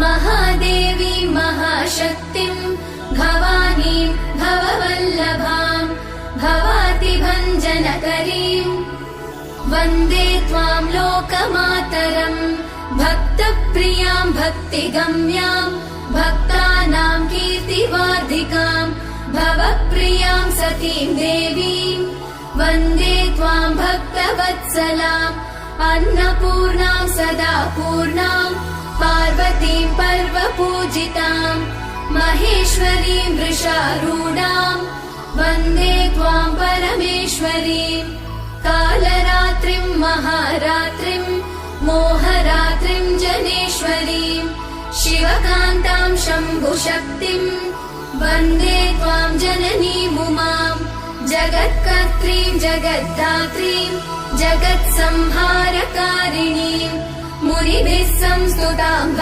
महादेवी महाशक्तिं भवानीं भववल्लभां भवातिभञ्जनकरीं वन्दे त्वां लोकमातरं भक्तप्रियां भक्तिगम्यां भक्तानां कीर्तिवार्धिकां भवप्रियां सतीं देवीं वन्दे त्वां भक्तवत्सलाम् अन्नपूर्णां सदा पूर्णां पार्वतीं पर्वपूजितां महेश्वरीं वृषारूढां वन्दे त्वां परमेश्वरीं कालरात्रिं महारात्रिं मोहरात्रिं जनेश्वरीं शिवकान्तां शम्भुशक्तिं वन्दे त्वां जननीमुमां जगत्कर्त्रीं जगद्धात्रीं जगत्संहारकारिणीं मुनिभिः संस्तुतां